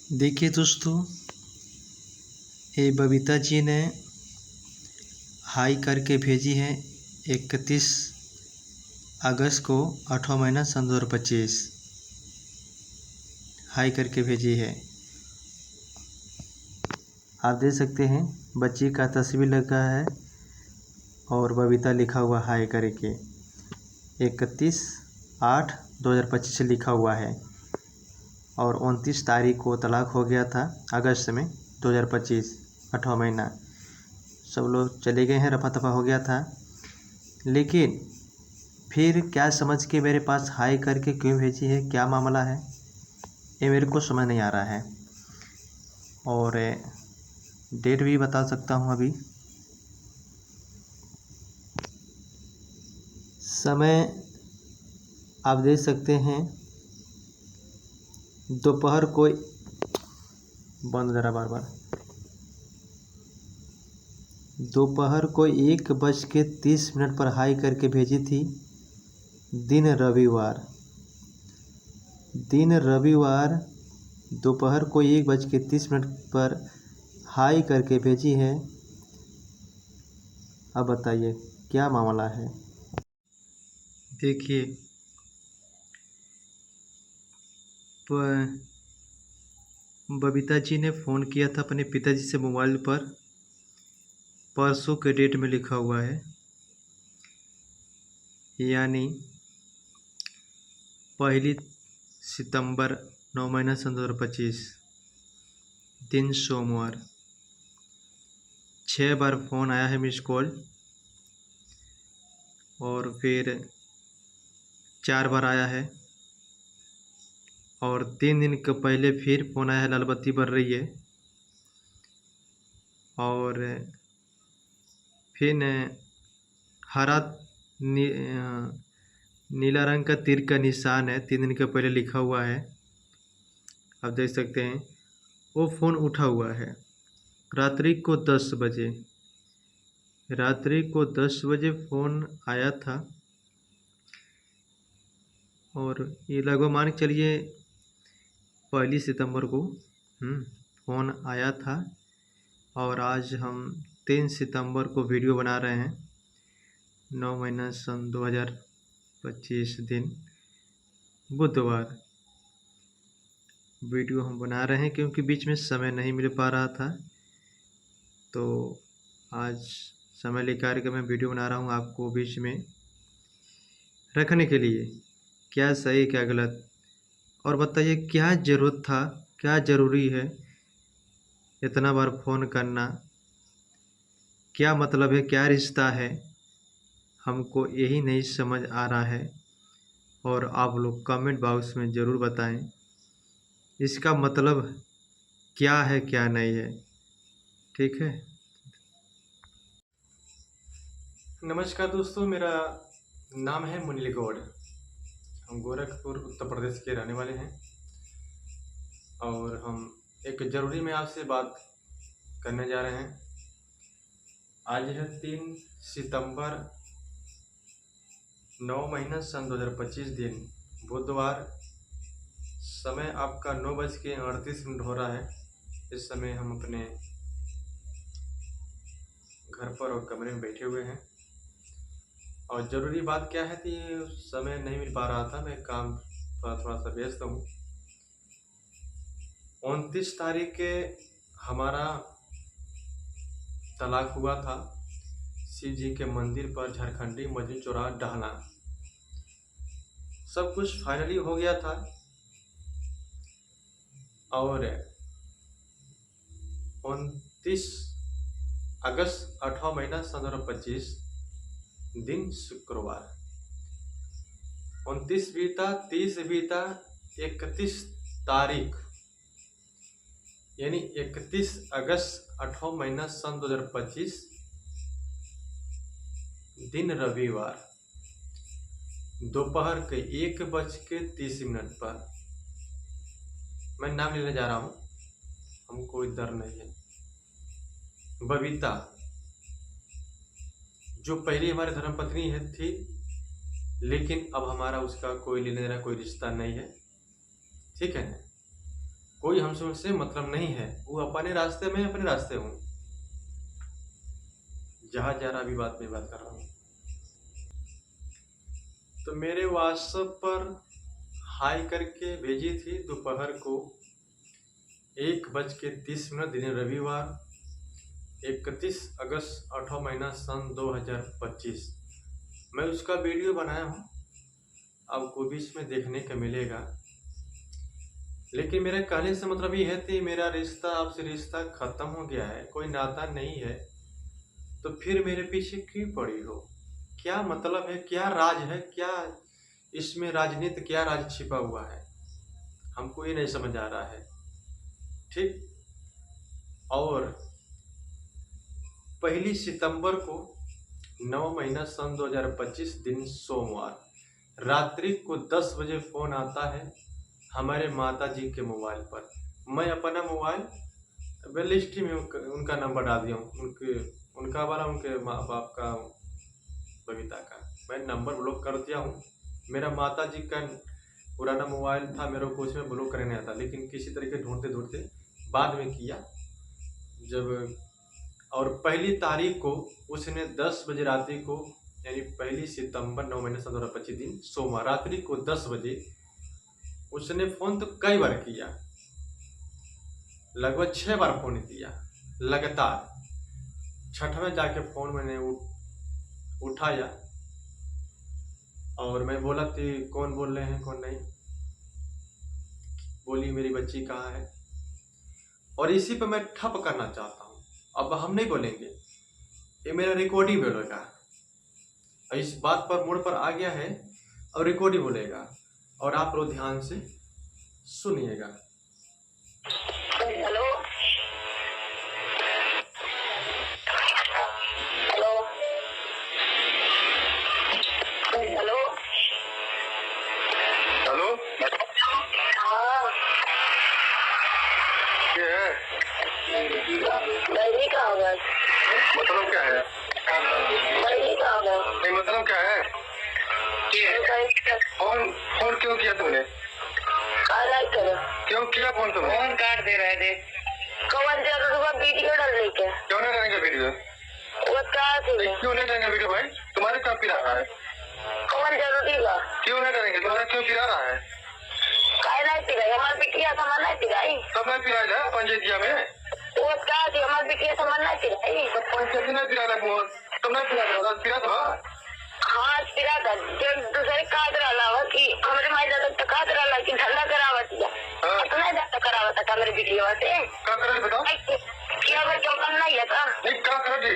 देखिए दोस्तों, ये बबीता जी ने हाई करके भेजी है 31 अगस्त को 8वां महीना सन 2025 हाई करके भेजी है। आप देख सकते हैं बच्ची का तस्वीर लगा है और बबीता लिखा हुआ हाई करके 31/8/2025 से लिखा हुआ है और 29 तारीख को तलाक हो गया था अगस्त में 2025 8वां महीना। सब लोग चले गए हैं, रफा दफा हो गया था। लेकिन फिर क्या समझ के मेरे पास हाई करके क्यों भेजी है, क्या मामला है, ये मेरे को समझ नहीं आ रहा है। और डेट भी बता सकता हूँ। अभी समय आप देख सकते हैं, दोपहर को बंद जरा बार बार दोपहर को 1:30 पर हाई करके भेजी थी। दिन रविवार दोपहर को 1:30 पर हाई करके भेजी है। अब बताइए क्या मामला है। देखिए, बबीता जी ने फ़ोन किया था अपने पिताजी से मोबाइल पर, परसों के डेट में लिखा हुआ है, यानी 1 सितंबर 9 महीना सन 2025 दिन सोमवार। 6 बार फ़ोन आया है मिस कॉल और फिर 4 बार आया है और 3 दिन के पहले फिर फ़ोन आया है, लाल बत्ती बर रही है। और फिर हरा नीला रंग का तीर का निशान है, 3 दिन के पहले लिखा हुआ है। आप देख सकते हैं वो फ़ोन उठा हुआ है रात्रि को 10 बजे फ़ोन आया था। और ये लगभग मान के चलिए 1 सितंबर को फ़ोन आया था और आज हम 3 सितंबर को वीडियो बना रहे हैं। 9 महीना सन 2025 दिन बुधवार वीडियो हम बना रहे हैं, क्योंकि बीच में समय नहीं मिल पा रहा था, तो आज समय निकाल के मैं वीडियो बना रहा हूँ आपको बीच में रखने के लिए, क्या सही क्या गलत। और बताइए क्या ज़रूरत था, क्या ज़रूरी है इतना बार फ़ोन करना, क्या मतलब है, क्या रिश्ता है, हमको यही नहीं समझ आ रहा है। और आप लोग कमेंट बॉक्स में ज़रूर बताएं इसका मतलब क्या है क्या नहीं है। ठीक है। नमस्कार दोस्तों, मेरा नाम है मुनील गौड़। हम गोरखपुर उत्तर प्रदेश के रहने वाले हैं और हम एक ज़रूरी में आपसे बात करने जा रहे हैं। आज है 3 सितंबर 9 महीना सन 2025 दिन बुधवार। समय आपका 9:38 हो रहा है। इस समय हम अपने घर पर और कमरे में बैठे हुए हैं और ज़रूरी बात क्या है कि समय नहीं मिल पा रहा था, मैं काम पर थोड़ा सा व्यस्त हूँ। 29 तारीख के हमारा तलाक हुआ था शिव जी के मंदिर पर, झारखंडी मस्जिद चौराहा डहना। सब कुछ फाइनली हो गया था और 29 अगस्त 8वां महीना सन 2025 दिन शुक्रवार 29 बीता, 30 बीता, 31 तारीख यानी 31 अगस्त 8वां महीना सन 2025 दिन रविवार दोपहर के 1:30 पर मैं नाम लेने जा रहा हूँ, हमको कोई डर नहीं है। बबीता जो पहले हमारी धर्मपत्नी है थी, लेकिन अब हमारा उसका कोई लेने देना कोई रिश्ता नहीं है। ठीक है ना, कोई हमसे उनसे मतलब नहीं है, वो अपने रास्ते में अपने रास्ते हूँ। जहाँ जा रहा अभी बात कर रहा हूँ। तो मेरे व्हाट्सएप पर हाई करके भेजी थी दोपहर को 1:30 दिन रविवार 31 अगस्त 8वां महीना सन 2025। मैं उसका वीडियो बनाया हूँ, आपको भी इसमें देखने को मिलेगा। लेकिन मेरे कहने से मतलब ये है कि मेरा रिश्ता आपसे रिश्ता खत्म हो गया है, कोई नाता नहीं है, तो फिर मेरे पीछे क्यों पड़ी हो? क्या मतलब है, क्या राज है, क्या इसमें राजनीति, क्या राज छिपा हुआ है? हमको ये नहीं समझ आ रहा है। ठीक। और 1 सितंबर को 9 महीना सन 2025 दिन सोमवार रात्रि को 10 बजे फोन आता है हमारे माता जी के मोबाइल पर। मैं अपना मोबाइल लिस्ट में उनका नंबर डाल दिया हूँ, उनका वाला, उनके माँ बाप का, बबीता का मैं नंबर ब्लॉक कर दिया हूँ। मेरा माता जी का पुराना मोबाइल था, मेरे को उसमें ब्लॉक करने आता, लेकिन किसी तरीके ढूंढते ढूंढते बाद में किया जब। और 1 तारीख को उसने 10 बजे रात्रि को, यानी 1 सितंबर 9 महीने 2025 दिन सोमवार रात्रि को 10 बजे उसने फोन तो कई बार किया, लगभग 6 बार फोन किया लगातार। छठवें जाके फोन मैंने उठाया और मैं बोला कि कौन बोल रहे हैं, कौन नहीं। बोली मेरी बच्ची कहाँ है। और इसी पे मैं ठप करना चाहता हूँ, अब हम नहीं बोलेंगे, ये मेरा रिकॉर्डिंग बोलेगा। इस बात पर मोड़ पर आ गया है और रिकॉर्डिंग बोलेगा, और आप लोग ध्यान से सुनिएगा। Hello hello hello hello. हाँ ये है बहनी का होगा, मतलब क्या है? बहनी का होगा। नहीं मतलब क्या है? फोन फोन क्यों किया तुमने? अलग करो। क्यों किया फोन तुमने? फोन काट दे रहे थे। कौन जरूर वीडियो डालने के? क्यों नहीं डालेंगे वीडियो? वो कहा थी क्यों नहीं डालेंगे वीडियो भाई? तुम्हारे क्या पिरा रहा है? कौन जरूरी बा? क्यों नहीं डालेंगे? तुम्हारा क्यों पिरा रहा है? काय नहीं पिराई, हमारे बिटिया सामान नहीं पिराई। सब नहीं पिराया जाए पंचायतिया में? वो कहा थी हमारे बिटिया सामान नहीं पिराई। सब पंचायती नहीं पिरा रहा फोन, तुम नहीं पिरा पिरा था। हाँ पिरा था, जब दूसरे काट रहा कि हमारे माई दादा तो काट रहा कि धंधा करावत या तो नहीं धंधा करावत था मेरे बिटिया से। क्या करे बताओ? क्या बच्चों का नहीं है का? नहीं क्या करे?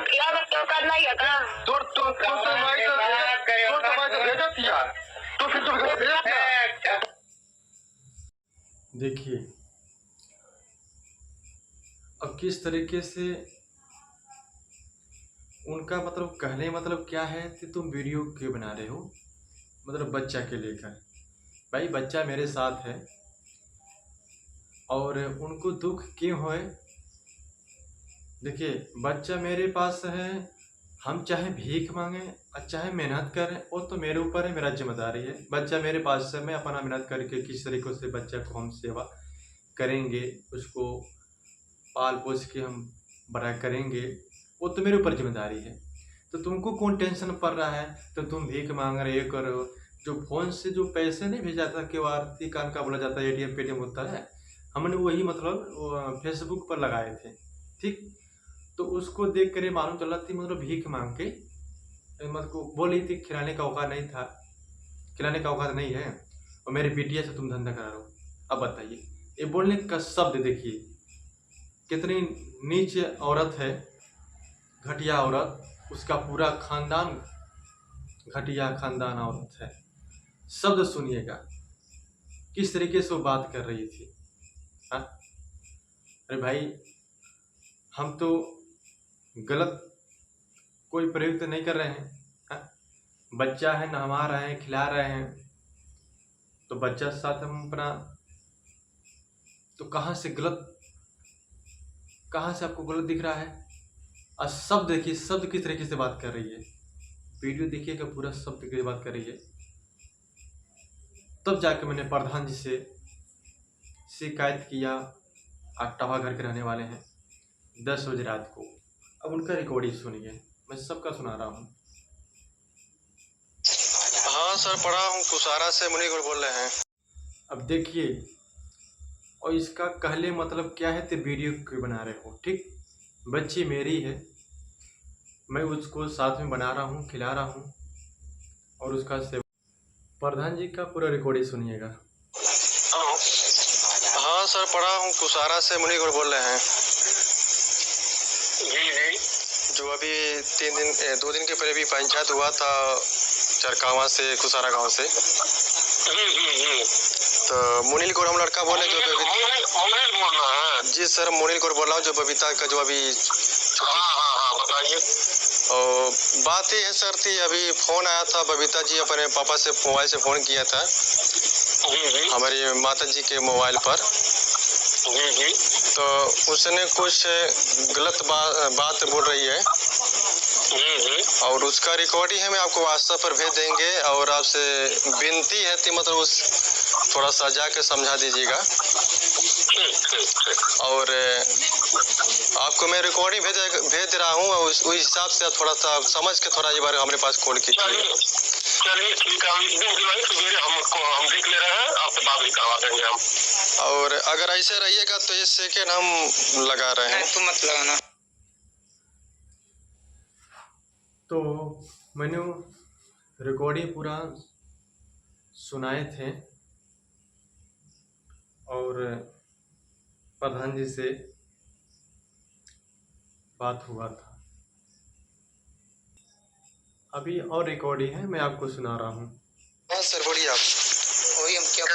क्या बच्चों का नहीं है का? तो माई तो भेजा दिया, तो फिर तुम घर भेजा दिया। देखिए अब किस तरीके से उनका मतलब कहने मतलब क्या है कि तुम वीडियो क्यों बना रहे हो, मतलब बच्चा के लेकर। भाई बच्चा मेरे साथ है और उनको दुख क्यों होए। देखिए बच्चा मेरे पास है, हम चाहे भीख मांगे और चाहे मेहनत करें, वो तो मेरे ऊपर है, मेरा जिम्मेदारी है। बच्चा मेरे पास है, मैं अपना मेहनत करके किस तरीके से बच्चा को हम सेवा करेंगे, उसको पाल पोस के हम बड़ा करेंगे, वो तो मेरे ऊपर जिम्मेदारी है। तो तुमको कौन टेंशन पड़ रहा है तो तुम भीख मांग रहे करो। जो फोन से जो पैसे नहीं भेजा जाता, KYC का बोला जाता है, ATM पेटीएम होता है, हमने वही मतलब फेसबुक पर लगाए थे। ठीक, तो उसको देख कर मालूम चला थी मतलब भीख मांग के मतलब को बोली थी, खिलाने का औकात नहीं था, खिलाने का औकात नहीं है, और मेरे बिटिया से तुम धंधा करा रहे हो। अब बताइए, ये बोलने का शब्द देखिए कितनी नीच औरत है, घटिया औरत, उसका पूरा खानदान घटिया खानदान औरत है। शब्द सुनिएगा किस तरीके से वो बात कर रही थी। हाँ अरे भाई, हम तो गलत कोई प्रयुक्त नहीं कर रहे हैं। हाँ? बच्चा है, नहवा रहे हैं, खिला रहे हैं, तो बच्चा साथ हम अपना, तो कहाँ से गलत, कहाँ से आपको गलत दिख रहा है? और शब्द देखिए, शब्द किस तरीके से बात कर रही है, वीडियो देखिएगा पूरा शब्द की बात कर रही है। तब जाके मैंने प्रधान जी से शिकायत किया। अट्टावा घर के रहने वाले हैं, 10 बजे रात को। अब उनका रिकॉर्डिंग सुनिए, मैं सबका सुना रहा हूँ। हाँ सर, पढ़ा हूँ, कुसारा से मुनीगुल बोल रहे हैं। अब देखिए, और इसका कहले मतलब क्या है तो वीडियो क्यों बना रहे हो। ठीक, बच्ची मेरी है, मैं उसको साथ में बना रहा हूँ, खिला रहा हूँ और उसका सेवा। प्रधान जी का पूरा रिकॉर्डिंग सुनिएगा। हाँ सर, पढ़ा हूँ, कुसारा से मुनीगुल बोल रहे हैं। जी जो अभी 2 दिन के पहले भी पंचायत हुआ था चरकावा से, कुसारा गांव से। जी तो मुनील गौर हम लड़का बोले जो मुनील बोल रहा है। जी सर, मुनील गौर बोल रहा हूँ, जो बबीता का जो अभी हाँ बताइए। और बात ये है सर थी, अभी फोन आया था, बबीता जी अपने पापा से मोबाइल से फोन किया था हमारी माता जी के मोबाइल पर। जी तो उसने कुछ गलत बात बोल रही है। जी और उसका रिकॉर्डिंग है, मैं आपको व्हाट्सएप पर भेज देंगे। और आपसे विनती है कि मतलब उस थोड़ा सा जाके समझा दीजिएगा। और आपको मैं रिकॉर्डिंग भेज रहा हूँ, उस हिसाब से थोड़ा सा समझ के थोड़ा ये बार हमारे पास कॉल कीजिए। चलिए ठीक है, हम देख ले रहे हैं, आपसे बात भी करवा देंगे हम। और अगर ऐसे रहिएगा तो ये सेकेंड हम लगा रहे हैं, तो मत लगाना। तो मैंने रिकॉर्डिंग पूरा सुनाए थे और प्रधान जी से बात हुआ था। अभी और रिकॉर्डिंग है, मैं आपको सुना रहा हूँ। हाँ सर, बोलिए आप। वही हम क्या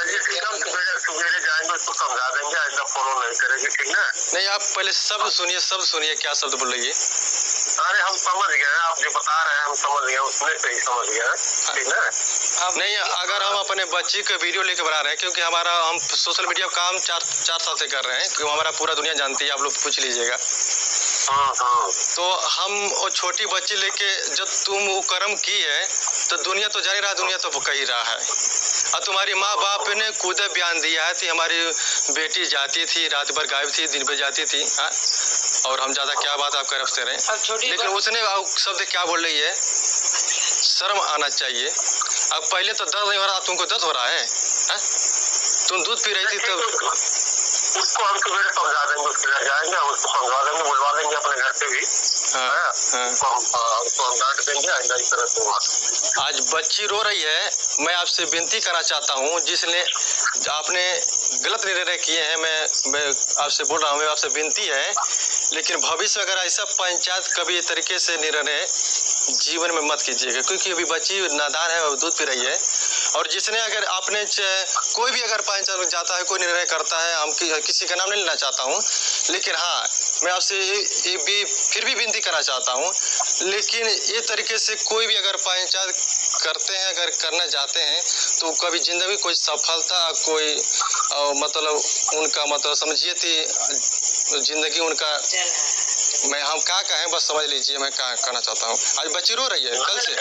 सुबह जाएंगे, उसको समझा देंगे, ऐसा फॉलो नहीं करेगी, ठीक ना? नहीं, आप पहले सब सुनिए क्या शब्द बोल रही है। अरे हम समझ गए, आप जो बता रहे हैं हम समझ गए, उसमें से ही समझ गए, ठीक ना? नहीं, अगर हम अपने बच्ची का वीडियो लेके बना रहे हैं, क्योंकि हम सोशल मीडिया का काम 4 साल से कर रहे हैं, क्योंकि हमारा पूरा दुनिया जानती है, आप लोग पूछ लीजिएगा। तो हम वो छोटी बच्ची लेके जब तुम वो कर्म की है तो दुनिया तो जान रहा, दुनिया तो कही रहा है। और तुम्हारी माँ बाप ने खुद बयान दिया है कि हमारी बेटी जाती थी, रात भर गायब थी, दिन भर जाती थी। हाँ, और हम ज्यादा क्या बात आप कर रहे हैं, लेकिन उसने शब्द क्या बोल रही है, शर्म आना चाहिए। अब पहले तो दर्द नहीं हो रहा, तुमको दर्द हो रहा है? तुम दूध पी रही थी तब। उसको हम सवेरे समझा देंगे, उसके घर जाएंगे, हम उसको समझा देंगे, बुलवा देंगे अपने घर से भी। उसको हम डांट देंगे, ऐसा इस तरह से। आज बच्ची रो रही है, मैं आपसे विनती करना चाहता हूँ, जिसने आपने गलत निर्णय किए हैं, मैं आपसे बोल रहा हूँ, आपसे विनती है, लेकिन भविष्य में अगर ऐसा पंचायत कभी इस तरीके से निर्णय जीवन में मत कीजिएगा, क्योंकि अभी बच्ची नादान है और दूध पी रही है। और जिसने अगर आपने कोई भी अगर पंचायत में जाता है, कोई निर्णय करता है, हम किसी का नाम नहीं लेना चाहता हूँ, लेकिन हाँ मैं आपसे फिर भी विनती करना चाहता हूँ, लेकिन ये तरीके से कोई भी अगर पंचायत करते हैं, अगर करना चाहते हैं, तो कभी जिंदगी कोई सफलता, कोई मतलब उनका मतलब समझिए थी जिंदगी उनका, मैं हम क्या कहें बस समझ लीजिए मैं क्या कहना चाहता हूँ। आज बच्ची रो रही है कल से।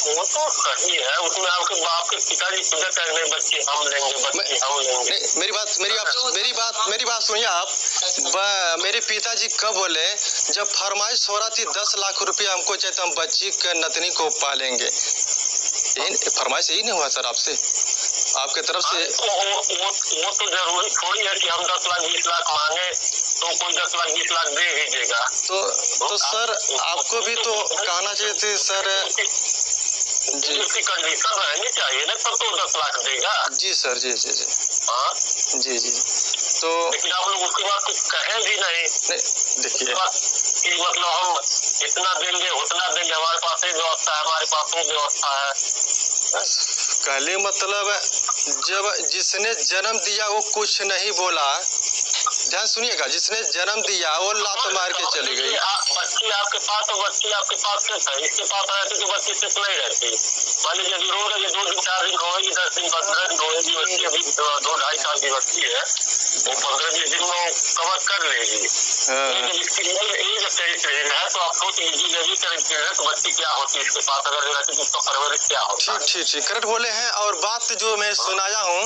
वो तो सही है, उसमें आपके बाप के पिताजी पूजा करने बच्चे हम लेंगे, बच्चे हम लेंगे। नहीं, मेरी बात सुनिए आप। मेरे पिताजी कब बोले, जब फरमाइश हो रहा थी 10 लाख रुपया हमको चाहिए, तो हम बच्ची के नतनी को पालेंगे। फरमाइश यही नहीं हुआ सर आपसे, आपके तरफ से? वो तो जरूरी थोड़ी है कि हम 10 लाख 20 लाख मांगे तो कोई 10 लाख 20 लाख दे ही देगा। तो सर आपको भी तो कहना चाहिए थे सर। जी, उसकी कंडीशन रहनी चाहिए ना, तब तो 10 लाख देगा। जी सर, जी जी जी हाँ जी जी। तो लेकिन आप लोग उसके बाद कुछ कहें भी नहीं। देखिए कि मतलब हम इतना देंगे उतना देंगे, हमारे पास ये व्यवस्था है, हमारे पास वो व्यवस्था है। कहले मतलब जब जिसने जन्म दिया वो कुछ नहीं बोला, ध्यान सुनिएगा, जिसने जन्म दिया वो लात मार के चली गई। बच्ची आपके पास तो बच्ची आपके पास कैसा है, इसके पास रहती तो बच्ची से नहीं रहती। मान लीजिए अभी रो रही है, 2 दिन 4 दिन रोएगी, 10 दिन 15 दिन रोएगी, बच्ची अभी 2-2.5 साल की बच्ची है, वो 15-20 दिन में कवर कर लेगी। तो आप सोच लीजिए यही तरीके है तो बच्ची क्या होती है इसके पास अगर रहती तो उसका परवरिश क्या होती है। ठीक करेक्ट बोले हैं। और बात जो मैं सुनाया हूँ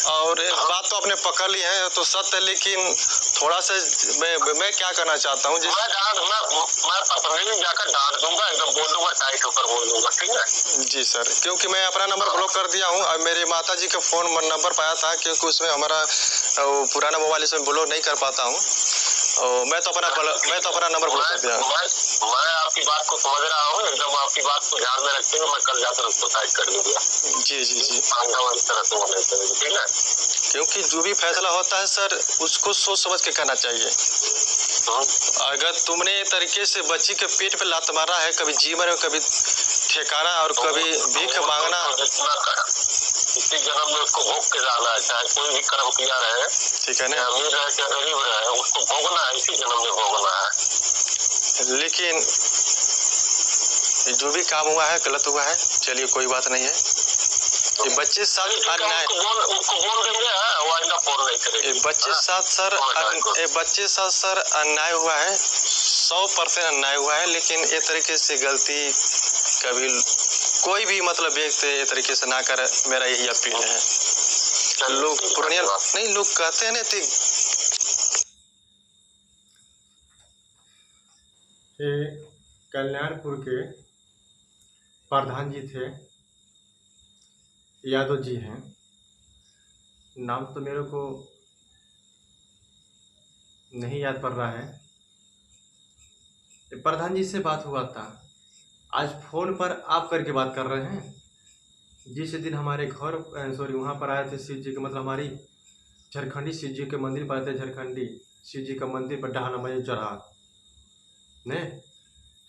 और एक बात तो आपने पकड़ ली है तो सत्य है, लेकिन थोड़ा सा मैं क्या करना चाहता हूँ, मैं पर्सनली जाकर डांट दूंगा, एकदम बोल दूंगा, टाइट होकर बोल दूंगा, ठीक है जी सर, क्योंकि मैं अपना नंबर ब्लॉक कर दिया हूँ और मेरे माता जी का फोन नंबर पाया था, क्योंकि उसमें हमारा पुराना मोबाइल इसमें ब्लॉक नहीं कर पाता हूँ, और मैं तो अपना नंबर ब्लॉक कर दिया। मैं आपकी बात को समझ रहा हूँ, एकदम आपकी बात को ध्यान में रखते हुए मैं कल जाकर उसको टाइट कर दूंगा। जी जी जी, इस तरह से होने चाहिए, ठीक है, क्योंकि जो भी फैसला होता है सर उसको सोच समझ के करना चाहिए। अगर तुमने ये तरीके से बच्ची के पेट पे लात मारा है, कभी जीवन में कभी ठेकाना और कभी भीख मांगना, इसी जन्म में उसको भोग के जाना है, चाहे कोई भी कर्म किया रहे, ठीक है ना, अमीर रहे चाहे गरीब रहे, उसको भोगना है, इसी जन्म में भोगना है। लेकिन जो भी काम हुआ है गलत हुआ है, चलिए कोई बात नहीं है। ये बच्चे साथ अन्याय, उसको बोल देंगे, वो आइंदा फोन नहीं करेगी। बच्चे साथ सर अन्याय हुआ है, 100% अन्याय हुआ है, लेकिन ये तरीके से गलती कभी कोई भी मतलब व्यक्ति ये तरीके से ना करे, मेरा यही अपील है। लोग पुराने नहीं, लोग कहते हैं ना ये कल्याणपुर के प्रधान जी थे, यादव जी हैं, नाम तो मेरे को नहीं याद पड़ रहा है। प्रधान जी से बात हुआ था, आज फ़ोन पर आप करके बात कर रहे हैं। जिस दिन हमारे घर वहाँ पर आए थे शिव जी के, मतलब हमारी झारखंडी शिव जी के मंदिर पर आए थे, झारखंडी शिव जी का मंदिर पर डहाना मई चढ़ा ने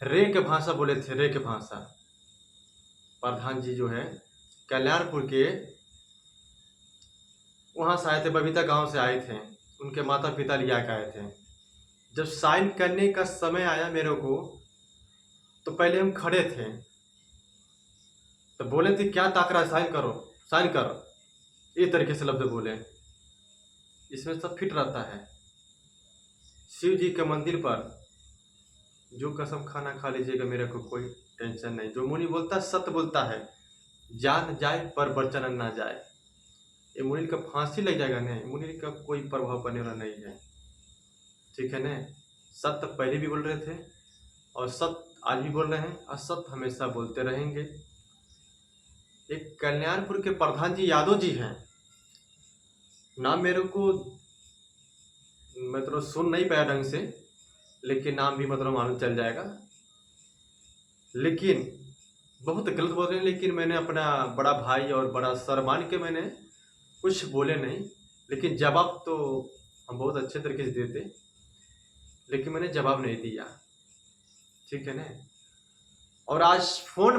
रे के भाषा बोले थे, रे के भाषा। प्रधान जी जो है कल्याणपुर के वहाँ से आए थे, बबीता गांव से आए थे, उनके माता पिता लिया के आए थे। जब साइन करने का समय आया मेरे को, तो पहले हम खड़े थे, तो बोले थे क्या ताक रहा है, साइन करो, साइन करो, ये तरीके से लफ्ज बोले। इसमें सब फिट रहता है। शिव जी के मंदिर पर जो कसम खाना खा लीजिएगा, मेरे को कोई टेंशन नहीं। जो मुनि बोलता है सत्य बोलता है, जान जाए पर वचन ना जाए। ये मुनि का फांसी लग जाएगा नहीं, मुनि का कोई प्रभाव पड़ने वाला नहीं है, ठीक है ना। सत्य पहले भी बोल रहे थे और सत्य आज भी बोल रहे हैं और सत्य हमेशा बोलते रहेंगे। एक कल्याणपुर के प्रधान जी यादव जी हैं, नाम मेरे को मतलब सुन नहीं पाया ढंग से, लेकिन नाम भी मतलब मालूम चल जाएगा। लेकिन बहुत गलत बोल रहे हैं, लेकिन मैंने अपना बड़ा भाई और बड़ा सर मान के मैंने कुछ बोले नहीं, लेकिन जवाब तो हम बहुत अच्छे तरीके से देते, लेकिन मैंने जवाब नहीं दिया, ठीक है ना। और आज फोन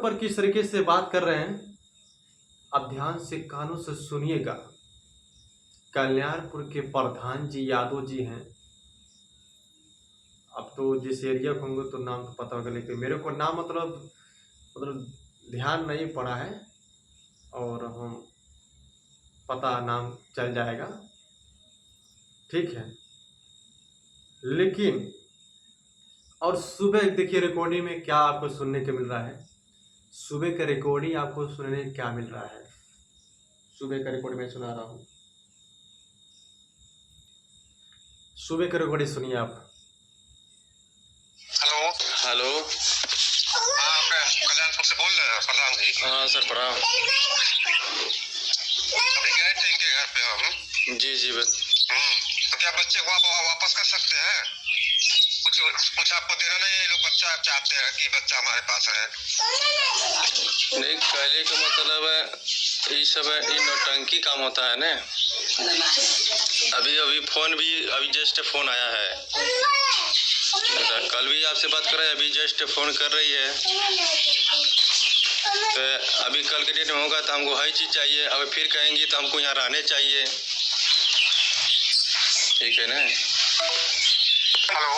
पर किस तरीके से बात कर रहे हैं, अब ध्यान से कानों से सुनिएगा। कल्याणपुर के प्रधान जी यादव जी हैं। अब तो जिस एरिया को होंगे तो नाम तो पता होगा, लेकिन मेरे को नाम मतलब ध्यान नहीं पड़ा है, और हम पता नाम चल जाएगा, ठीक है। लेकिन और सुबह देखिए रिकॉर्डिंग में क्या आपको सुनने को मिल रहा है, सुबह का रिकॉर्डिंग आपको सुनने को क्या मिल रहा है। सुबह का रिकॉर्डिंग मैं सुना रहा हूँ, सुबह का रिकॉर्डिंग सुनिए आप। हेलो हेलो, कल्याणपुर से बोल रहे हैं प्रधान जी? हाँ सर प्रणाम। अभी गए थे इनके घर पे हम। जी जी बस। तो क्या बच्चे को आप वापस कर सकते हैं? कुछ आपको देना नहीं है, ये लोग बच्चा चाहते हैं कि बच्चा हमारे पास रहे। नहीं, कहने का मतलब है ये सब ये नौटंकी काम होता है ना। अभी फोन भी अभी जस्ट फोन आया है, कल भी आपसे बात कर रहे हैं, अभी जस्ट फोन कर रही है, तो अभी कल के डेट में होगा तो हमको हर चीज़ चाहिए, अब फिर कहेंगी तो हमको यहाँ रहने चाहिए, ठीक है ना। हेलो,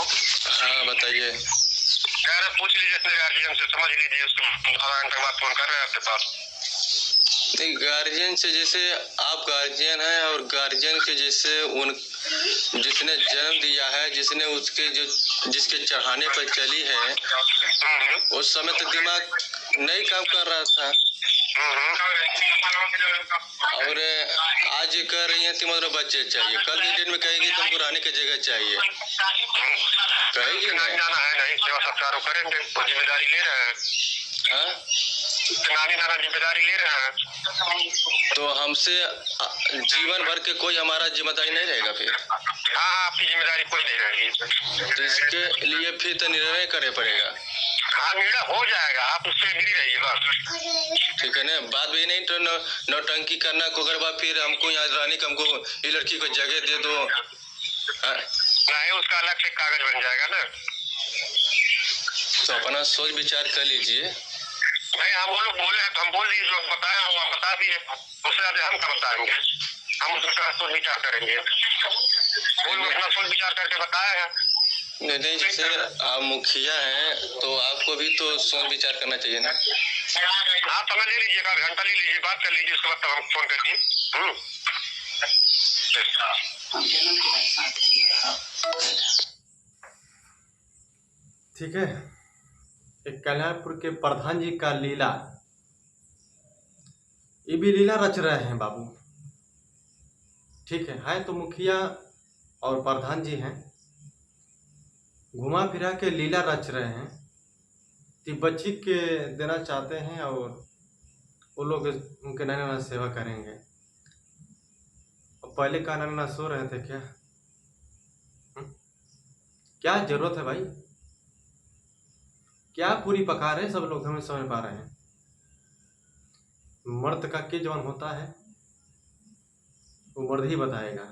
हाँ बताइए। कह रहे पूछ लीजिए अपने गार्जियन से, समझ लीजिए उसको, आधा घंटे बाद फोन कर रहे हैं आपके पास। नहीं, गार्जियन से जैसे आप गार्जियन हैं और गार्जियन के जैसे जिसने जन्म दिया है, जिसने उसके जिसके चढ़ाने पर चली है, उस समय तो दिमाग नहीं काम कर रहा था। और आज कह रही है तुम्हारे बच्चे चाहिए, कल के दिन में कहेगी तुमको रहने की जगह चाहिए, कहेगी ना? जाना है नहीं, सेवा सत्कार करेंगे, जिम्मेदारी ले रहे हैं। हाँ, नानी नाना जिम्मेदारी ले रहे हैं, तो हमसे जीवन भर के कोई हमारा जिम्मेदारी नहीं रहेगा फिर? हाँ आपकी जिम्मेदारी कोई नहीं रहेगी। तो इसके लिए फिर तो निर्णय करना पड़ेगा। हाँ निर्णय हो जाएगा, आप उससे एग्री रहिए बस। ठीक है ना, बात भी नहीं तो नौटंकी करना को अगर बात फिर हमको यहाँ रहने का, हमको ये लड़की को जगह दे दो। नहीं उसका अलग से कागज बन जाएगा ना। तो अपना सोच विचार कर लीजिए। नहीं हम वो लोग बोले हैं तो हम बोल दिए, जो बताया हम बता दिए, उससे ज्यादा हम क्या बताएंगे, हम उसका सोच विचार करेंगे। वो लोग अपना सोच विचार करके बताया है। नहीं, जैसे आप मुखिया हैं तो आपको भी तो सोच विचार करना चाहिए ना। हाँ समय ले लीजिए, एक घंटा ले लीजिए, बात कर लीजिए, उसके बाद तब हम फोन कर दिए। ठीक है, एक कल्याणपुर के प्रधान जी का लीला, ये भी लीला रच रहे हैं बाबू। ठीक है तो मुखिया और प्रधान जी हैं, घुमा फिरा के लीला रच रहे हैं। तो बच्ची के देना चाहते हैं और वो लोग उनके नाना सेवा करेंगे। और पहले का नाना सो रहे थे क्या? क्या जरूरत है भाई? क्या पूरी पका रहे सब लोग, हमें समझ पा रहे हैं। मर्द का क्या जवान होता है वो मर्द ही बताएगा,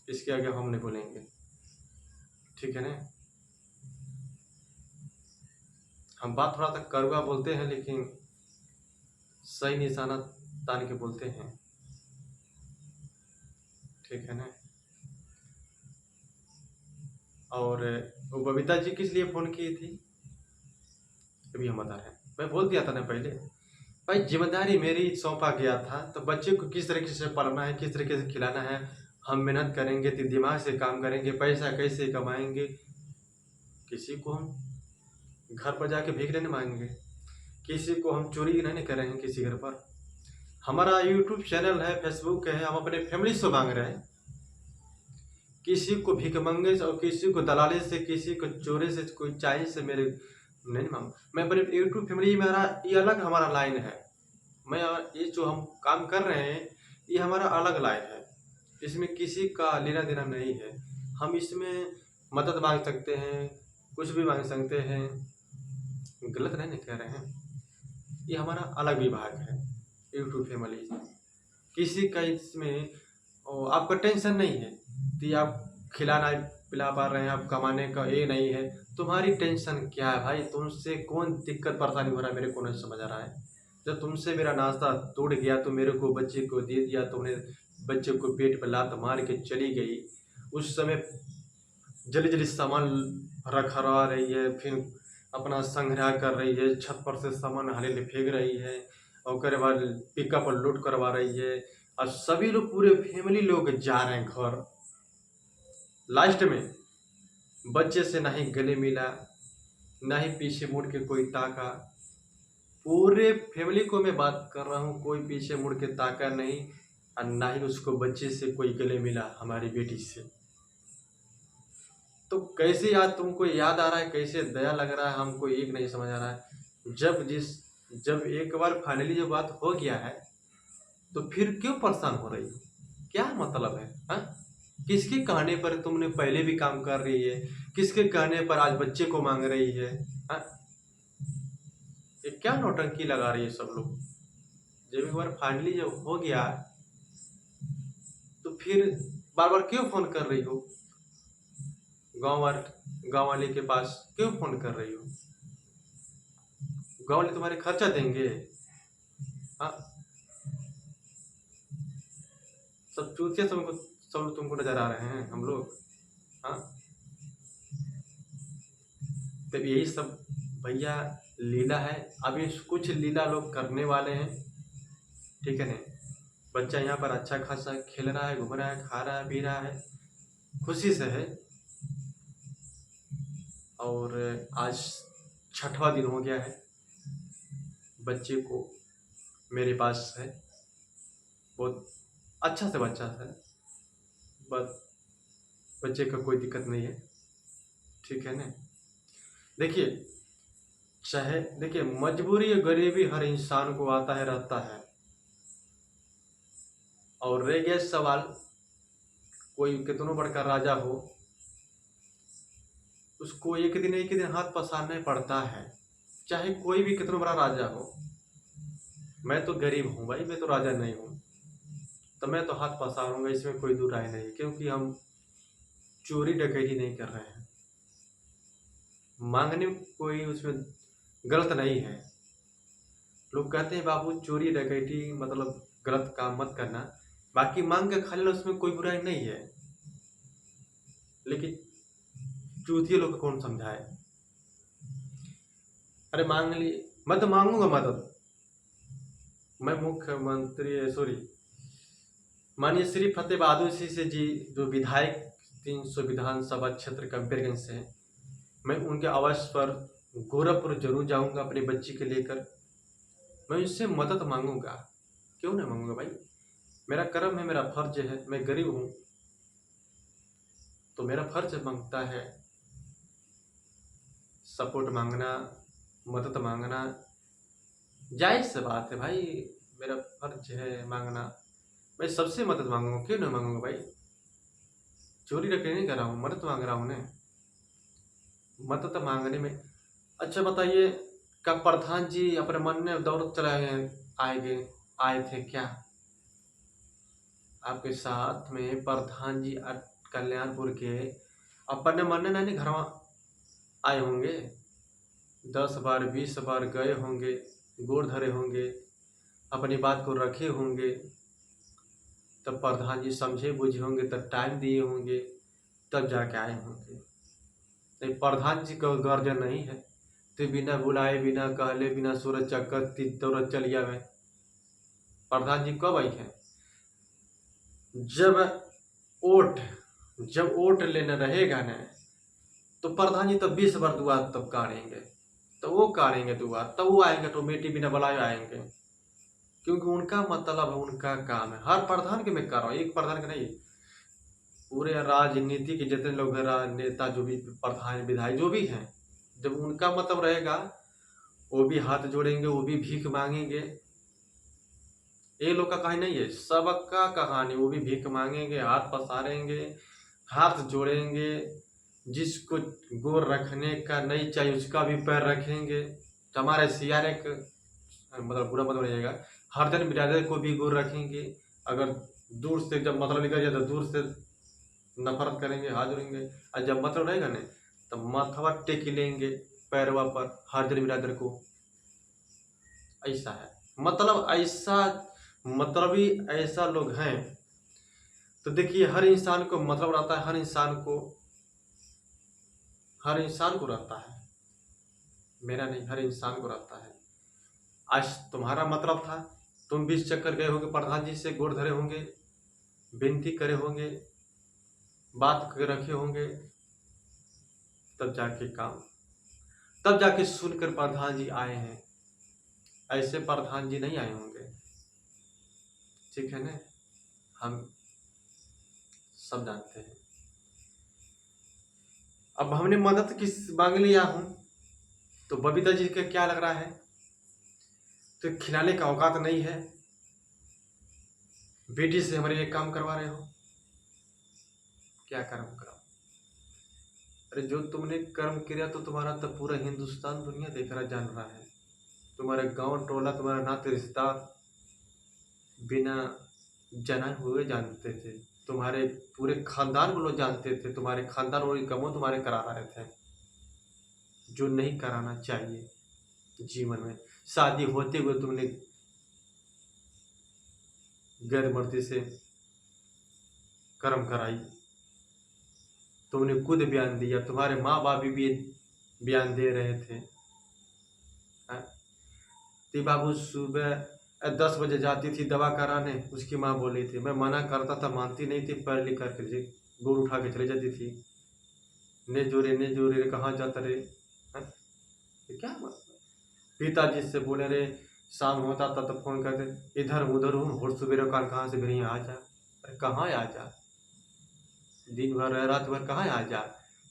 इसके आगे हम नहीं बोलेंगे। ठीक है ना, हम बात थोड़ा सा कड़वा बोलते हैं लेकिन सही निशाना तान के बोलते हैं। ठीक है ना। और वो बबीता जी किस लिए फ़ोन की थी अभी हम बता रहे हैं। मैं बोल दिया था ना पहले, भाई जिम्मेदारी मेरी सौंपा गया था, तो बच्चे को किस तरीके से पढ़ना है, किस तरीके से खिलाना है, हम मेहनत करेंगे, तो दिमाग से काम करेंगे, पैसा कैसे कमाएंगे। किसी को हम घर पर जाके भीख नहीं मांगेंगे, किसी को हम चोरी नहीं करेंगे किसी घर पर। हमारा यूट्यूब चैनल है, फेसबुक है, हम अपने फैमिली से मांग रहे हैं। किसी को भीख मांगे और किसी को दलाली से, किसी को चोरी से, कोई चाहिए से मेरे नहीं मांग। मैं अपने यूट्यूब फैमिली, मेरा ये अलग हमारा लाइन है। मैं ये जो हम काम कर रहे हैं ये हमारा अलग लाइन है, इसमें किसी का लेना देना नहीं है। हम इसमें मदद मांग सकते हैं, कुछ भी मांग सकते हैं, गलत नहीं कह रहे हैं। ये हमारा अलग विभाग है यूट्यूब फैमिली। किसी का इसमें आपका टेंशन नहीं है कि आप खिलाना पिला पा रहे हैं, आप कमाने का ये नहीं है। तुम्हारी टेंशन क्या है भाई? तुमसे कौन दिक्कत परेशानी हो रहा है मेरे को नहीं समझ आ रहा है। जब तुमसे मेरा नाश्ता टूट गया तो मेरे को बच्चे को दे दिया, तुमने बच्चे को पेट पर लात मार के चली गई। उस समय जल्दी जल्दी सामान रखवा रही है, फिर अपना संग्रह कर रही है, छत पर से सामान हाले ले फेंक रही है और उसके बाद पिकअप पर लोड करवा रही है। और सभी लोग, पूरे फैमिली लोग जा रहे हैं घर। लास्ट में बच्चे से ना ही गले मिला, ना ही पीछे मुड़ के कोई ताका। पूरे फैमिली को मैं बात कर रहा हूँ, कोई पीछे मुड़ के ताका नहीं और ना ही उसको बच्चे से कोई गले मिला, हमारी बेटी से। तो कैसे आज तुमको याद आ रहा है, कैसे दया लग रहा है, हमको एक नहीं समझ आ रहा है। जब एक बार फाइनली जो बात हो गया है तो फिर क्यों परेशान हो रही हो? क्या मतलब है? हाँ, किसके कहने पर तुमने पहले भी काम कर रही है, किसके कहने पर आज बच्चे को मांग रही है? हाँ, ये क्या नौटंकी लगा रही है सब लोग। जब एक बार फाइनली जब हो गया तो फिर बार बार क्यों फोन कर रही हो? गांव वाले के पास क्यों फोन कर रही हो? गांव वाले तुम्हारे खर्चा देंगे? हाँ, सब चूतिया सब लोग तुमको नजर आ रहे हैं हम लोग। हाँ, तो यही सब भैया लीला है। अभी कुछ लीला लोग करने वाले हैं। ठीक है ना, बच्चा यहाँ पर अच्छा खासा खेल रहा है, घूम रहा है, खा रहा है, पी रहा है, खुशी से है। और आज 6वां दिन हो गया है बच्चे को मेरे पास है, बहुत अच्छा से बच्चा है, बस बच्चे का कोई दिक्कत नहीं है, ठीक है ना। देखिए, चाहे देखिए मजबूरी या गरीबी हर इंसान को आता है, रहता है। और रह गया सवाल, कोई कितनों बड़का राजा हो, उसको एक दिन हाथ पसारना पड़ता है, चाहे कोई भी कितना बड़ा राजा हो। मैं तो गरीब हूँ भाई, मैं तो राजा नहीं हूँ, तो मैं तो हाथ पसारूंगा, इसमें कोई दो राय नहीं, क्योंकि हम चोरी डकैती नहीं कर रहे हैं। मांगने कोई उसमें गलत नहीं है। लोग कहते हैं बाबू चोरी डकैती मतलब गलत काम मत करना, बाकी मांग के खा लेना उसमें कोई बुराई नहीं है, लेकिन चूतिए लोग को कौन समझाए। अरे मांग ली, मैं तो मांगूंगा मदद। मैं मुख्यमंत्री सॉरी माननीय श्री फतेह बहादुर सिंह जी जो विधायक 300 विधानसभा क्षेत्र कंपेरगंज से हैं, मैं उनके आवास पर गोरखपुर जरूर जाऊंगा अपनी बच्ची के लेकर। मैं उससे मदद मांगूंगा, क्यों नहीं मांगूंगा भाई, मेरा कर्म है, मेरा फर्ज है। मैं गरीब हूं तो मेरा फर्ज मांगता है सपोर्ट मांगना, मदद मांगना, जायज सी बात है भाई, मेरा फर्ज है मांगना। मैं सबसे मदद मांगूंगा, क्यों नहीं मांगूंगा भाई, चोरी रखे नहीं कर रहा हूँ, मदद मांग रहा हूँ ना। मदद मांगने में अच्छा बताइए, कब प्रधान जी अपने मन में दौड़ चलाए आए थे क्या? आपके साथ में प्रधान जी कल्याणपुर के अपने मन में नहीं घर आए होंगे, 10 बार 20 बार गए होंगे, गोड़ धरे होंगे, अपनी बात को रखे होंगे, तब प्रधान जी समझे बुझे होंगे, तब टाइम दिए होंगे, तब जाके आए होंगे। नहीं, प्रधान जी का गर्जन नहीं है तो बिना बुलाए बिना कहले बिना सूरज चक्कर दौड़त चलिया में। प्रधान जी कब आई है? जब वोट लेने रहेगा ना, तो प्रधान जी तो 20 बार दुआ तब काढ़ेंगे, तो वो काढ़ेंगे दुआ, तब वो आएंगे, ऑटोमेटिक बिना बुलाए आएंगे, क्योंकि उनका मतलब है, उनका काम है। हर प्रधान के मैं कर रहा हूँ, एक प्रधान के नहीं, पूरे राजनीति के जितने लोग हैं, नेता जो भी प्रधान विधायक जो भी हैं, जब उनका मतलब रहेगा वो भी हाथ जोड़ेंगे, वो भी भीख मांगेंगे। ये लोग का कहानी नहीं है, सबका कहानी, वो भी भीख मांगेंगे, हाथ पसारेंगे, हाथ जोड़ेंगे, जिसको गोर रखने का नहीं चाहिए उसका भी पैर रखेंगे। तो हमारे सियारे मतलब बुरा मतलब रहेगा, हर दिन बिरादर को भी गोर रखेंगे। अगर दूर से जब मतलब निकल जाए तो दूर से नफरत करेंगे, हाथ जोड़ेंगे, और जब मतलब रहेगा ना तो माथवा टेक लेंगे पैरवा पर हर दिन बिरादर को। ऐसा है, मतलब ऐसा मतलबी ऐसा लोग हैं। तो देखिए हर इंसान को मतलब रहता है, हर इंसान को रहता है, मेरा नहीं, हर इंसान को रहता है। आज तुम्हारा मतलब था, तुम 20 चक्कर गए होंगे, प्रधान जी से गोड़ धरे होंगे, विनती करे होंगे, बात कर रखे होंगे, तब जाके सुनकर प्रधान जी आए हैं। ऐसे प्रधान जी नहीं आए होंगे, ठीक है ना, हम सब जानते हैं। अब हमने मदद किस मांग लिया हूं, तो बबीता जी का क्या लग रहा है, तो खिलाने का औकात नहीं है, बेटी से हमारे लिए काम करवा रहे हो, क्या कर्म करो। अरे जो तुमने कर्म किया तो तुम्हारा तो पूरा हिंदुस्तान दुनिया देख रहा जान रहा है, तुम्हारे गांव टोला तुम्हारा नाते रिश्ता बिना जाने हुए जानते थे, तुम्हारे पूरे खानदान को लोग जानते थे, तुम्हारे खानदान वाले कमों तुम्हारे करा रहे थे, जो नहीं कराना चाहिए जीवन में। शादी होते हुए तुमने गैर मर्दी से कर्म कराई, तुमने खुद बयान दिया, तुम्हारे माँ बाप भी बयान दे रहे थे। ती बाबू सुबह 10 बजे जाती थी दवा कराने, उसकी माँ बोली थी, मैं मना करता था, मानती नहीं थी, पैर लिख करके गोड़ उठा के चले जाती थी, ने जोरे कहाँ जाता रे। क्या मतलब, पिताजी से बोले रे शाम होता था तो फ़ोन करते, इधर उधर हूँ, होट सवेरे काल कहाँ से फिर यहाँ आ जा। अरे कहाँ आ जा, दिन भर रह रात भर कहाँ आ जा।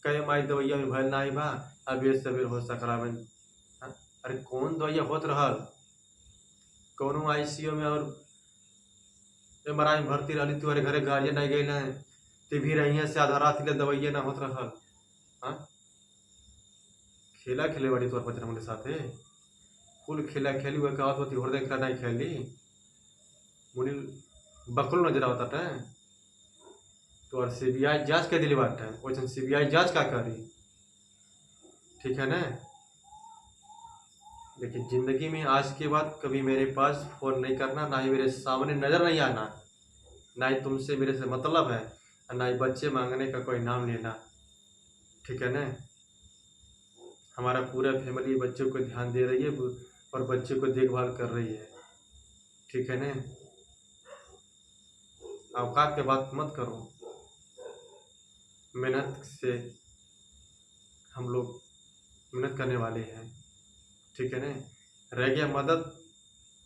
कहे माई दवैया में भल नाई बा, अबे सवेर हो सकरावन। अरे कौन दवैया होत रहल, कौनो ICU में और MRI में भर्ती रहली, तुम्हारे घरे गाड़िया नहीं गई है, ते भी रही से आधा रात ले दवैया ना होत रहल। हाँ, खेला खेले बड़ी तोर बचन हमारे साथे, फुल खेला खेली हुआ कहत होती हृदय खेला नहीं खेली, मुनि बकलो नजर आवता है। तो और CBI जांच के दिली बात है, वैसे CBI जांच का करी, ठीक है ना। लेकिन जिंदगी में आज के बाद कभी मेरे पास फोन नहीं करना, ना ही मेरे सामने नजर नहीं आना, ना ही तुमसे मेरे से मतलब है, और ना ही बच्चे मांगने का कोई नाम लेना, ठीक है ना। हमारा पूरा फैमिली बच्चों को ध्यान दे रही है और बच्चे को देखभाल कर रही है, ठीक है ना। औकात के बात मत करो, मेहनत से हम लोग मेहनत करने वाले हैं, ठीक है ना। रह गया मदद,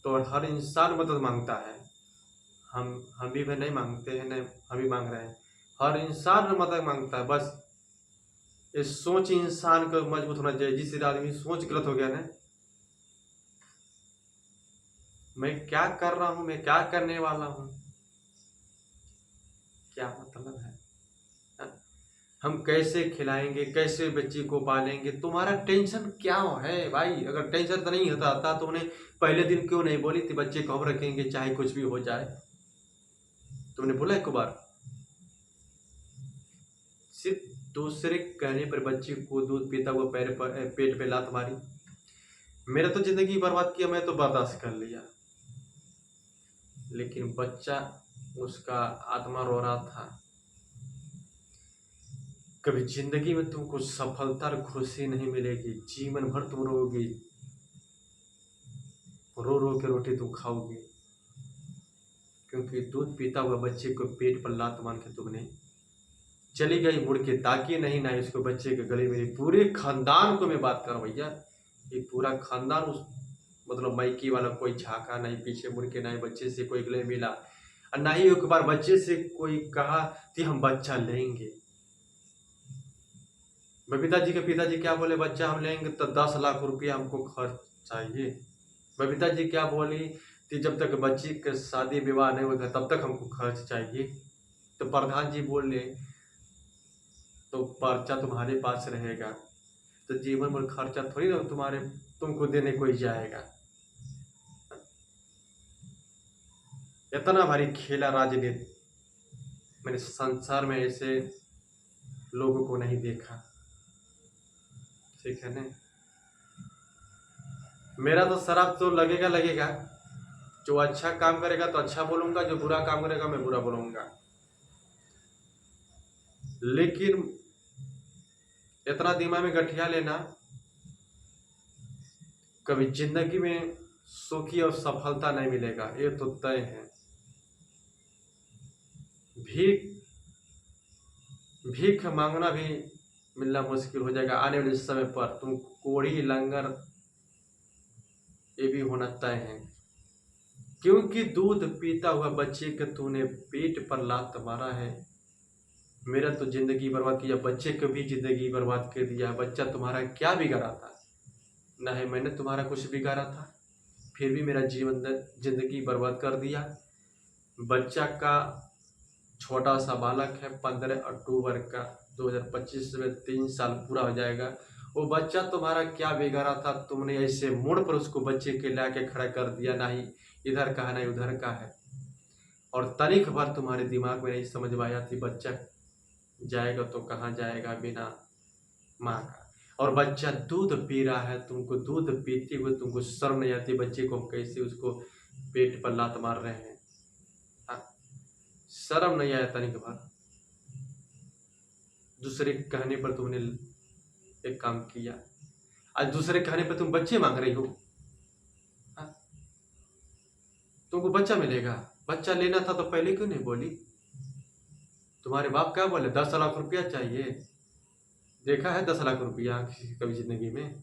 तो हर इंसान मदद मांगता है, हम भी नहीं मांगते हैं, नहीं हम भी मांग रहे हैं, हर इंसान मदद मांगता है। बस ये सोच इंसान को मजबूत होना चाहिए। जिस आदमी सोच गलत हो गया ना, मैं क्या कर रहा हूँ, मैं क्या करने वाला हूँ, क्या मतलब है, हम कैसे खिलाएंगे, कैसे बच्चे को पालेंगे, तुम्हारा टेंशन क्या है भाई। अगर टेंशन तो नहीं होता था तो उन्हें पहले दिन क्यों नहीं बोली थी बच्चे को हम रखेंगे चाहे कुछ भी हो जाए। तुमने बोला एक बार, सिर्फ दूसरे कहने पर बच्चे को दूध पीता हुआ पेट पे लात मारी। मेरा तो जिंदगी बर्बाद किया, मैं तो बर्दाश्त कर लिया, लेकिन बच्चा, उसका आत्मा रो रहा था। कभी जिंदगी में तुमको सफलता और खुशी नहीं मिलेगी, जीवन भर तुम रोओगे, रो रो के रोटी तुम खाओगे, क्योंकि दूध पीता हुआ बच्चे को पेट पर लात मार के तुमने चली गई, मुड़ के ताकि नहीं ना इसको बच्चे के गले में। पूरे खानदान को मैं बात कर भैया, ये पूरा खानदान उस मतलब मायकी वाला कोई झाका नहीं, पीछे मुड़ के नहीं बच्चे से कोई गले मिला, और ना ही एक बार बच्चे से कोई कहा कि हम बच्चा लेंगे। बबीता जी के पिताजी क्या बोले, बच्चा हम लेंगे तो 10 लाख रुपया हमको खर्च चाहिए। बबीता जी क्या बोली कि जब तक बच्ची के शादी विवाह नहीं होगा तब तक हमको खर्च चाहिए। तो प्रधान जी बोले तो पर्चा तुम्हारे पास रहेगा, तो जीवन भर खर्चा थोड़ी ना तुमको देने कोई जाएगा। इतना भारी खेला राजनीति, मैंने संसार में ऐसे लोगों को नहीं देखा, ठीक है ना। मेरा तो शराब तो लगेगा, जो अच्छा काम करेगा तो अच्छा बोलूंगा, जो बुरा काम करेगा मैं बुरा बोलूंगा। लेकिन इतना दिमाग में गठिया लेना, कभी जिंदगी में सुखी और सफलता नहीं मिलेगा, ये तो तय है। भीख मांगना भी मिलना मुश्किल हो जाएगा आने वाले समय पर। तुम कोढ़ी लंगर ये भी होना तय है, क्योंकि दूध पीता हुआ बच्चे के तूने पेट पर लात मारा है। मेरा तो जिंदगी बर्बाद किया, बच्चे को भी जिंदगी बर्बाद कर दिया। बच्चा तुम्हारा क्या बिगाड़ा था, ना है मैंने तुम्हारा कुछ बिगाड़ा था, फिर भी मेरा जिंदगी बर्बाद कर दिया। बच्चा का छोटा सा बालक है, 15 अक्टूबर का 2025 में 3 साल पूरा हो जाएगा। वो बच्चा तुम्हारा क्या बिगाड़ा था, तुमने ऐसे मोड़ पर उसको बच्चे के ला के खड़ा कर दिया, ना ही इधर का है ना उधर का है। और तनिक भर तुम्हारे दिमाग में नहीं समझ में आया थी बच्चा जाएगा तो कहाँ जाएगा बिना माँ का। और बच्चा दूध पी रहा है, तुमको दूध पीते हुए तुमको शर्म नहीं आती, बच्चे को हम कैसे उसको पेट पर लात मार रहे हैं, शर्म नहीं आया तनिक भर। दूसरे कहने पर तुमने एक काम किया, आज दूसरे कहने पर तुम बच्चे मांग रही हो। तुमको बच्चा मिलेगा, बच्चा लेना था तो पहले क्यों नहीं बोली। तुम्हारे बाप क्या बोले, 10 लाख रुपया चाहिए। देखा है 10 लाख रुपया किसी कभी जिंदगी में?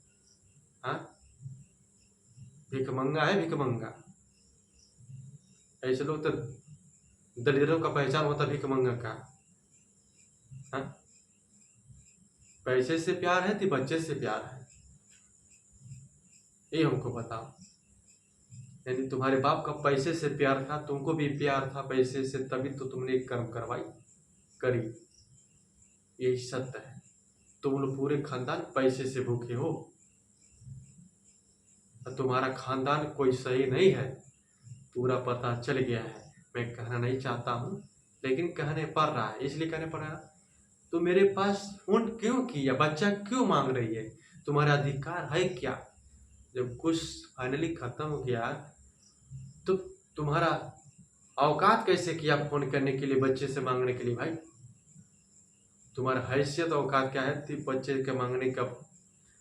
हाँ, भिखमंगा है, भिखमंगा। ऐसे लोग तो दलितों का पहचान होता भिखमंगा का। हाँ, पैसे से प्यार है कि बच्चे से प्यार है, ये हमको बताओ। यानी तुम्हारे बाप का पैसे से प्यार था, तुमको भी प्यार था पैसे से, तभी तो तुमने एक कर्म करवाई करी। यही सत्य है। तुम लोग पूरे खानदान पैसे से भूखे हो, और तुम्हारा खानदान कोई सही नहीं है, पूरा पता चल गया है। मैं कहना नहीं चाहता हूँ, लेकिन कहने पड़ रहा है, इसलिए कहने पड़ रहा है। तो मेरे पास फोन क्यों किया, बच्चा क्यों मांग रही है, तुम्हारा अधिकार है क्या? जब कुछ फाइनली खत्म हो गया तो तुम्हारा औकात कैसे किया फोन करने के लिए, बच्चे से मांगने के लिए? भाई तुम्हारा हैसियत औकात क्या है बच्चे के मांगने का,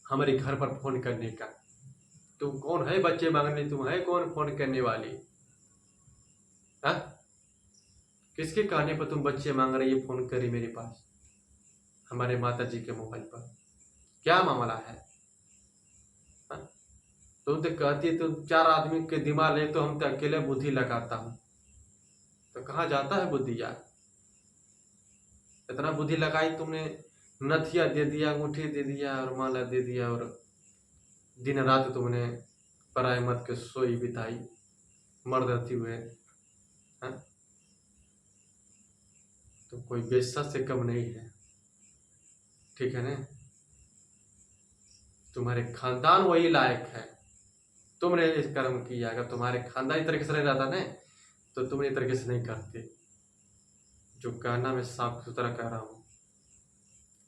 हमारे घर पर फोन करने का? तुम कौन है बच्चे मांगने, तुम है कौन फोन करने वाली? हाँ, किसके कहने पर तुम बच्चे मांग रही है, फोन करी मेरे पास हमारे माता जी के मोबाइल पर? क्या मामला है? हाँ? तुम तो कहती है तुम 4 आदमी के दिमाग ले, तो हम तो अकेले बुद्धि लगाता हूँ। तो कहाँ जाता है बुद्धि यार? इतना बुद्धि लगाई तुमने, नथिया दे दिया, अंगूठी दे दिया और माला दे दिया, और दिन रात तुमने पराई मत के सोई बिताई मर्द रहती हुए। हाँ? तो कोई बेइज्जत से कम नहीं है, ठीक है ना? तुम्हारे खानदान वही लायक है, तुमने इस कर्म किया। अगर तुम्हारे खानदान इस तरीके से नहीं रहता ना, तो तुम इस तरीके से नहीं करते। जो कहना मैं साफ सुथरा कह रहा हूँ।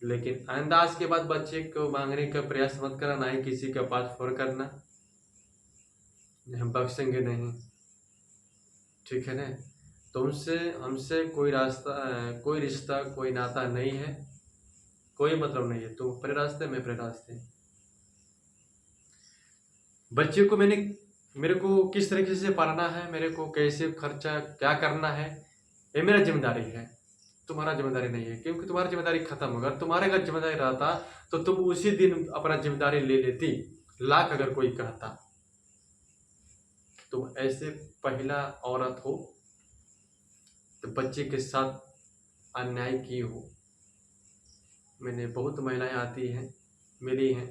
लेकिन अंदाज के बाद बच्चे को मांगने का प्रयास मत करना, ना ही किसी के पास फोन करना, हम बख्शेंगे नहीं, ठीक है ना? तुमसे हमसे कोई कोई रिश्ता, कोई नाता नहीं है, कोई मतलब नहीं है। तुम अपने रास्ते, मैं अपने रास्ते। बच्चे को मेरे को किस तरीके से पालना है, मेरे को कैसे खर्चा क्या करना है, ये मेरा जिम्मेदारी है, तुम्हारा जिम्मेदारी नहीं है। क्योंकि तुम्हारी जिम्मेदारी खत्म होगा। तुम्हारे अगर जिम्मेदारी रहता तो तुम उसी दिन अपना जिम्मेदारी ले लेती। लाख अगर कोई कहता, तुम ऐसे पहला औरत हो तो बच्चे के साथ अन्याय की हो। मैंने बहुत महिलाएं आती हैं, मिली हैं,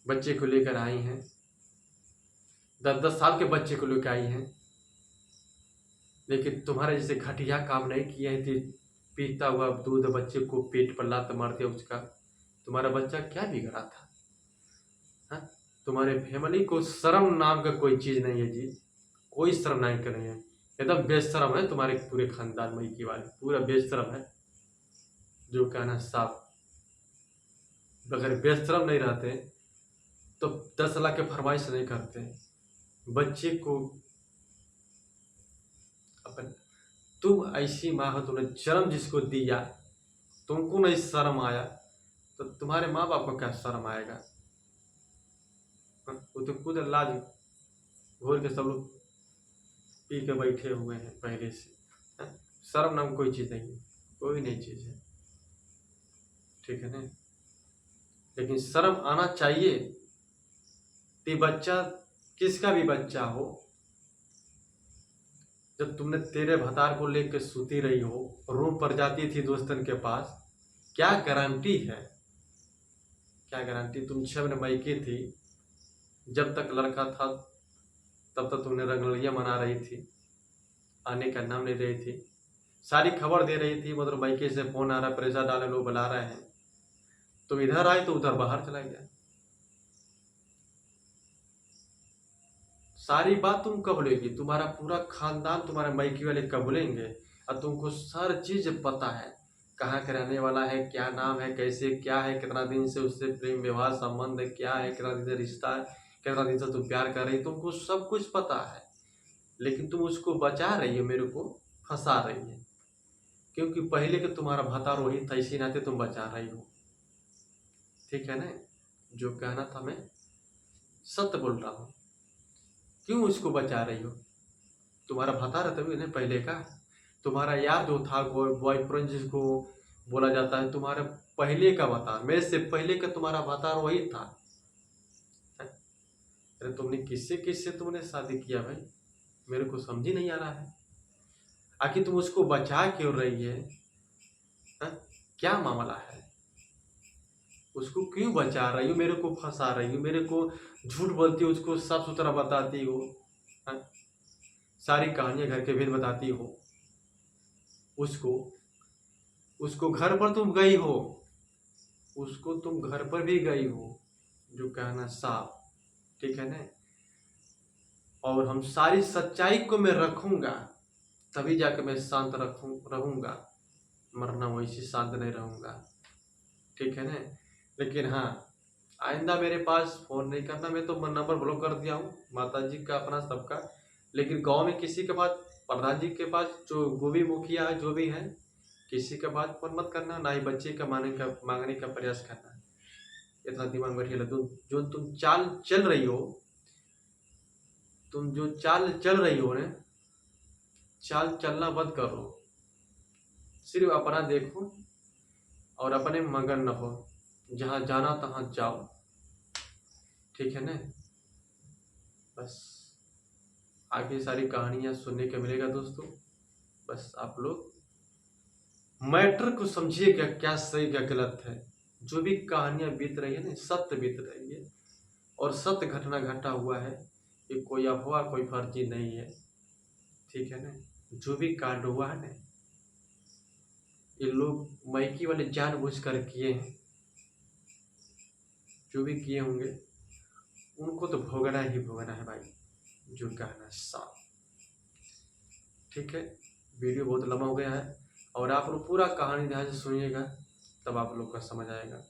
बच्चे को लेकर आई हैं, 10-10 साल के बच्चे को लेकर आई हैं, लेकिन तुम्हारे जैसे घटिया काम नहीं किए हैं। पीता हुआ दूध बच्चे को पेट पर लात मारते उसका। तुम्हारा बच्चा क्या बिगड़ा था? हाँ? तुम्हारे फैमिली को शर्म नाम का कोई चीज़ नहीं है जी, कोई शर्म नहीं कर रहे हैं। एकदम बेशर्म है तुम्हारे पूरे खानदान में की वाले, पूरा बेशर्म है। जो कहना साफ, अगर बेशर्म नहीं रहते तो 10 लाख के फरमाइश नहीं करते। बच्चे को अपन, तुम ऐसी माँ हो, तुमने जन्म जिसको दिया, तुमको नहीं शर्म आया तो तुम्हारे माँ बाप को क्या शर्म आएगा? वो तो खुद लाज घोर के सब लोग पी के बैठे हुए हैं पहले से। शर्म नाम कोई चीज़ नहीं है, कोई नहीं चीज़ है, ठीक है ना? लेकिन शर्म आना चाहिए कि बच्चा, किसका भी बच्चा हो, जब तुमने तेरे भतार को लेकर सूती रही हो, रूम पर जाती थी दोस्तन के पास, क्या गारंटी है, क्या गारंटी? तुम 6 महीने मायके थी, जब तक लड़का था तब तक तुमने रंगलियाँ मना रही थी, आने का नाम नहीं रही थी, सारी खबर दे रही थी, मतलब मायके से फोन आ रहा, प्रेशर डाले, लोग बुला रहे हैं, तुम इधर आए तो उधर बाहर चला गया। सारी बात तुम कब लेगी? तुम्हारा पूरा खानदान, तुम्हारे मायके वाले कब लेंगे? और तुमको सारी चीज पता है, कहाँ के रहने वाला है, क्या नाम है, कैसे क्या है, कितना दिन से उससे प्रेम व्यवहार संबंध क्या है, कितना दिन से रिश्ता है, कितना दिन से तुम प्यार कर रही है, तुमको सब कुछ पता है। लेकिन तुम उसको बचा रही हो, मेरे को फंसा रही है, क्योंकि पहले के तुम्हारा भतार वही था, इसी नाते तुम बचा रही हो, ठीक है ना? जो कहना था मैं सत्य बोल रहा हूँ। क्यों उसको बचा रही हो? तुम्हारा भतार है तभी नहीं पहले का, तुम्हारा यार जो था, बॉयफ्रेंड जिसको बोला जाता है, तुम्हारे पहले का भतार, मेरे से पहले का तुम्हारा भतार वही था। अरे तुमने किससे किससे तुमने शादी किया भाई, मेरे को समझ ही नहीं आ रहा है। आखिर तुम उसको बचा क्यों रही है? हाँ? क्या मामला है? उसको क्यों बचा रही हो, मेरे को फंसा रही हो, मेरे को झूठ बोलती हो, उसको साफ सुथरा बताती हो, हाँ? सारी कहानियां घर के भेद बताती हो उसको घर पर तुम गई हो, उसको तुम घर पर भी गई हो, जो कहना साफ, ठीक है ना। और हम सारी सच्चाई को मैं रखूंगा, तभी जाके मैं शांत रहूंगा, मरना वैसे शांत नहीं रहूंगा, ठीक है ना। लेकिन हाँ, आइंदा मेरे पास फोन नहीं करना, मैं तो नंबर ब्लॉक कर दिया हूँ, माता जी का अपना सबका। लेकिन गांव में किसी के पास, प्रधान जी के पास, जो गोभी मुखिया है, जो भी है, किसी के बात फोन मत करना, ना ही बच्चे का मांगने का प्रयास करना। इतना दिमाग में रखिए। जो तुम चाल चल रही हो, तुम जो चाल चल रही हो ना, चाल चलना बंद करो, सिर्फ अपना देखो और अपने मगन न हो, जहाँ जाना तहाँ जाओ, ठीक है ना। बस आगे सारी कहानियां सुनने को मिलेगा दोस्तों। बस आप लोग मैटर को समझिएगा, क्या सही क्या गलत है। जो भी कहानियां बीत रही है ना, सत्य बीत रही है और सत्य घटना घटा हुआ है, ये कोई अफवाह कोई फर्जी नहीं है, ठीक है ना। जो भी कांड हुआ है ना, ये लोग मैकी वाले जानबूझ कर किए हैं, जो भी किए होंगे उनको तो भोगना ही भोगना है भाई, जो कहना साफ, ठीक है। वीडियो बहुत लंबा हो गया है और आप लोग पूरा कहानी ध्यान से सुनिएगा, तब आप लोग को समझ आएगा।